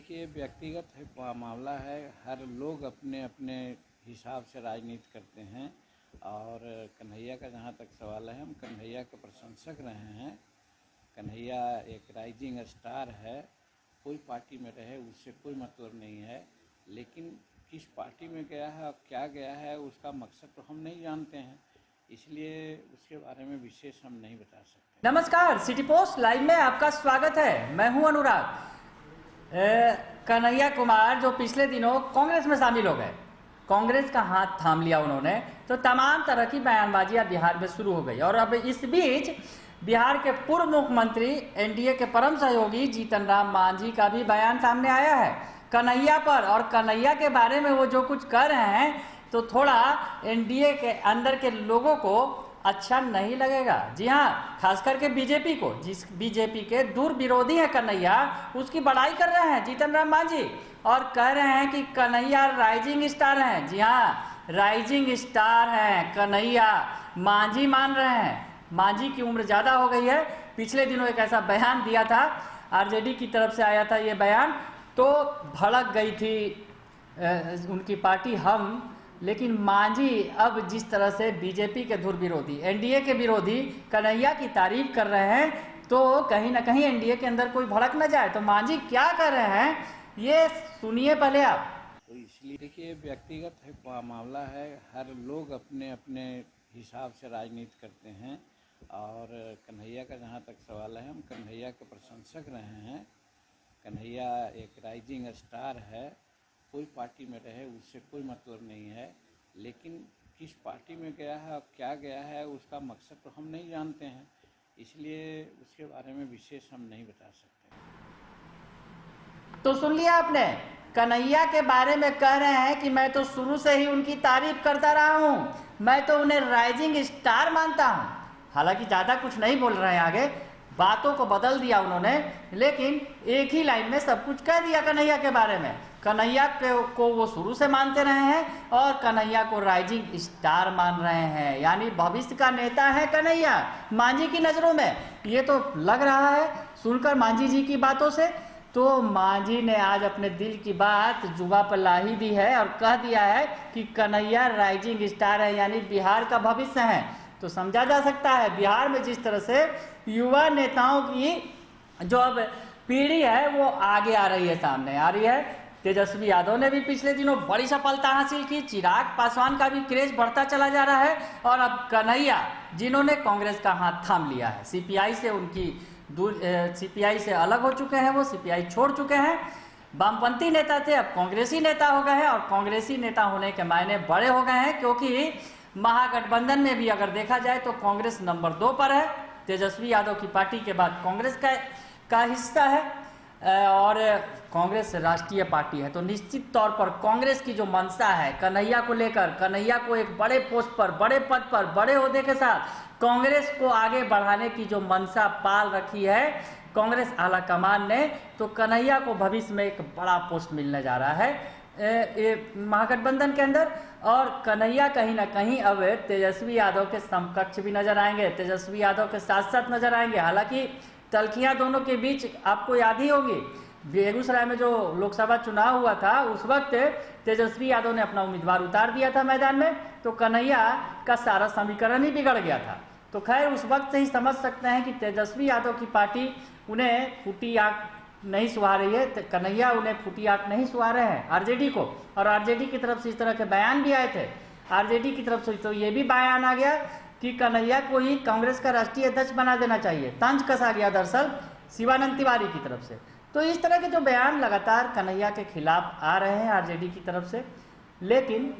देखिए, व्यक्तिगत मामला है। हर लोग अपने अपने हिसाब से राजनीति करते हैं और कन्हैया का जहाँ तक सवाल है, हम कन्हैया के प्रशंसक रहे हैं। कन्हैया एक राइजिंग स्टार है। कोई पार्टी में रहे उससे कोई मतलब नहीं है, लेकिन किस पार्टी में गया है और क्या गया है उसका मकसद तो हम नहीं जानते हैं, इसलिए उसके बारे में विशेष हम नहीं बता सकते। नमस्कार, सिटी पोस्ट लाइव में आपका स्वागत है। मैं हूं अनुराग। कन्हैया कुमार जो पिछले दिनों कांग्रेस में शामिल हो गए, कांग्रेस का हाथ थाम लिया उन्होंने, तो तमाम तरह की बयानबाजियां बिहार में शुरू हो गई। और अब इस बीच बिहार के पूर्व मुख्यमंत्री एनडीए के परम सहयोगी जीतन राम मांझी का भी बयान सामने आया है कन्हैया पर। और कन्हैया के बारे में वो जो कुछ कर रहे हैं तो थोड़ा एनडीए के अंदर के लोगों को अच्छा नहीं लगेगा। जी हाँ, खास करके बीजेपी को, जिस बीजेपी के दूर विरोधी है कन्हैया, उसकी बड़ाई कर रहे हैं जीतन राम मांझी और कह रहे हैं कि कन्हैया राइजिंग स्टार हैं। जी हाँ, राइजिंग स्टार हैं कन्हैया, मांझी मान रहे हैं। मांझी की उम्र ज़्यादा हो गई है। पिछले दिनों एक ऐसा बयान दिया था, आरजेडी की तरफ से आया था ये बयान, तो भड़क गई थी उनकी पार्टी हम। लेकिन मांझी अब जिस तरह से बीजेपी के धुर विरोधी, एनडीए के विरोधी कन्हैया की तारीफ कर रहे हैं, तो कहीं ना कहीं एनडीए के अंदर कोई भड़क न जाए। तो मांझी क्या कर रहे हैं ये सुनिए पहले आप। तो इसलिए देखिए, व्यक्तिगत मामला है। हर लोग अपने अपने हिसाब से राजनीति करते हैं और कन्हैया का जहाँ तक सवाल है, हम कन्हैया के प्रशंसक रहे हैं। कन्हैया एक राइजिंग स्टार है। कोई पार्टी में रहे उससे कोई मतलब नहीं है, लेकिन किस पार्टी में गया है और क्या गया है उसका मकसद तो हम नहीं जानते हैं, इसलिए उसके बारे में विशेष हम नहीं बता सकते। तो सुन लिया आपने, कन्हैया के बारे में कह रहे हैं कि मैं तो शुरू से ही उनकी तारीफ करता रहा हूं, मैं तो उन्हें राइजिंग स्टार मानता हूं। हालांकि ज़्यादा कुछ नहीं बोल रहे हैं, आगे बातों को बदल दिया उन्होंने, लेकिन एक ही लाइन में सब कुछ कह दिया कन्हैया के बारे में। कन्हैया को वो शुरू से मानते रहे हैं और कन्हैया को राइजिंग स्टार मान रहे हैं, यानी भविष्य का नेता है कन्हैया मांझी की नज़रों में। ये तो लग रहा है सुनकर मांझी जी की बातों से। तो मांझी ने आज अपने दिल की बात जुबा पर ला ही दी है और कह दिया है कि कन्हैया राइजिंग स्टार है, यानी बिहार का भविष्य है। तो समझा जा सकता है बिहार में जिस तरह से युवा नेताओं की जो अब पीढ़ी है वो आगे आ रही है, सामने आ रही है। तेजस्वी यादव ने भी पिछले दिनों बड़ी सफलता हासिल की, चिराग पासवान का भी क्रेज बढ़ता चला जा रहा है, और अब कन्हैया जिन्होंने कांग्रेस का हाथ थाम लिया है, सीपीआई से उनकी सीपीआई से अलग हो चुके हैं, वो सीपीआई छोड़ चुके हैं। वामपंथी नेता थे, अब कांग्रेसी नेता हो गए हैं, और कांग्रेसी नेता होने के मायने बड़े हो गए हैं, क्योंकि महागठबंधन में भी अगर देखा जाए तो कांग्रेस नंबर 2 पर है। तेजस्वी यादव की पार्टी के बाद कांग्रेस का हिस्सा है, और कांग्रेस राष्ट्रीय पार्टी है। तो निश्चित तौर पर कांग्रेस की जो मंशा है कन्हैया को लेकर, कन्हैया को एक बड़े पोस्ट पर, बड़े पद पर, बड़े ओहदे के साथ कांग्रेस को आगे बढ़ाने की जो मंशा पाल रखी है कांग्रेस आला कमान ने, तो कन्हैया को भविष्य में एक बड़ा पोस्ट मिलने जा रहा है महागठबंधन के अंदर। और कन्हैया कहीं ना कहीं अब तेजस्वी यादव के समकक्ष भी नजर आएंगे, तेजस्वी यादव के साथ साथ नजर आएंगे। हालांकि तल्खियां दोनों के बीच आपको याद ही होगी, बेगूसराय में जो लोकसभा चुनाव हुआ था उस वक्त तेजस्वी यादव ने अपना उम्मीदवार उतार दिया था मैदान में, तो कन्हैया का सारा समीकरण ही बिगड़ गया था। तो खैर उस वक्त से ही समझ सकते हैं कि तेजस्वी यादव की पार्टी उन्हें फूटी आंख नहीं सुहा रही है, कन्हैया उन्हें फूटी आंख नहीं सुहा रहे हैं आरजेडी को। और आरजेडी की तरफ से इस तरह के बयान भी आए थे, आरजेडी की तरफ से तो ये भी बयान आ गया कि कन्हैया को ही कांग्रेस का राष्ट्रीय अध्यक्ष बना देना चाहिए। तंज कसा गया दरअसल शिवानंद तिवारी की तरफ से। तो इस तरह के जो बयान लगातार कन्हैया के खिलाफ आ रहे हैं आरजेडी की तरफ से, लेकिन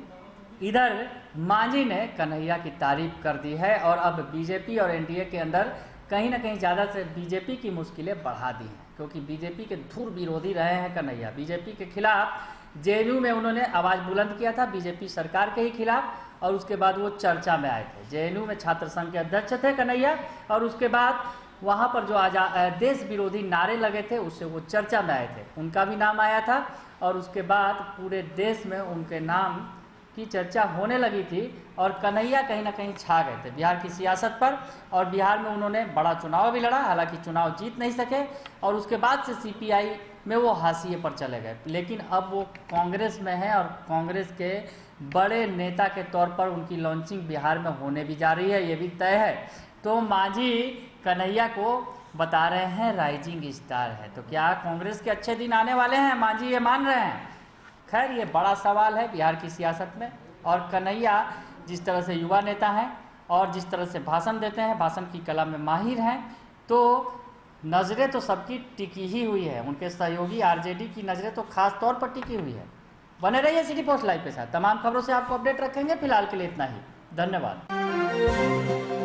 इधर मांझी ने कन्हैया की तारीफ कर दी है और अब बीजेपी और एनडीए के अंदर कहीं ना कहीं ज़्यादा से बीजेपी की मुश्किलें बढ़ा दी हैं, क्योंकि बीजेपी के धुर विरोधी रहे हैं कन्हैया। बीजेपी के खिलाफ जेएनयू में उन्होंने आवाज़ बुलंद किया था, बीजेपी सरकार के ही खिलाफ, और उसके बाद वो चर्चा में आए थे। जेएनयू में छात्र संघ के अध्यक्ष थे कन्हैया, और उसके बाद वहाँ पर जो देश विरोधी नारे लगे थे उससे वो चर्चा में आए थे, उनका भी नाम आया था। और उसके बाद पूरे देश में उनके नाम की चर्चा होने लगी थी, और कन्हैया कहीं ना कहीं छा गए थे बिहार की सियासत पर। और बिहार में उन्होंने बड़ा चुनाव भी लड़ा, हालांकि चुनाव जीत नहीं सके, और उसके बाद से सीपीआई में वो हाशिए पर चले गए, लेकिन अब वो कांग्रेस में है और कांग्रेस के बड़े नेता के तौर पर उनकी लॉन्चिंग बिहार में होने भी जा रही है, ये भी तय है। तो मांझी कन्हैया को बता रहे हैं राइजिंग स्टार है, तो क्या कांग्रेस के अच्छे दिन आने वाले हैं? मांझी ये मान रहे हैं? खैर ये बड़ा सवाल है बिहार की सियासत में। और कन्हैया जिस तरह से युवा नेता हैं और जिस तरह से भाषण देते हैं, भाषण की कला में माहिर हैं, तो नज़रें तो सबकी टिकी ही हुई है, उनके सहयोगी आरजेडी की नज़रें तो खास तौर पर टिकी हुई है। बने रहिए सिटी पोस्ट लाइव के साथ, तमाम खबरों से आपको अपडेट रखेंगे। फिलहाल के लिए इतना ही, धन्यवाद।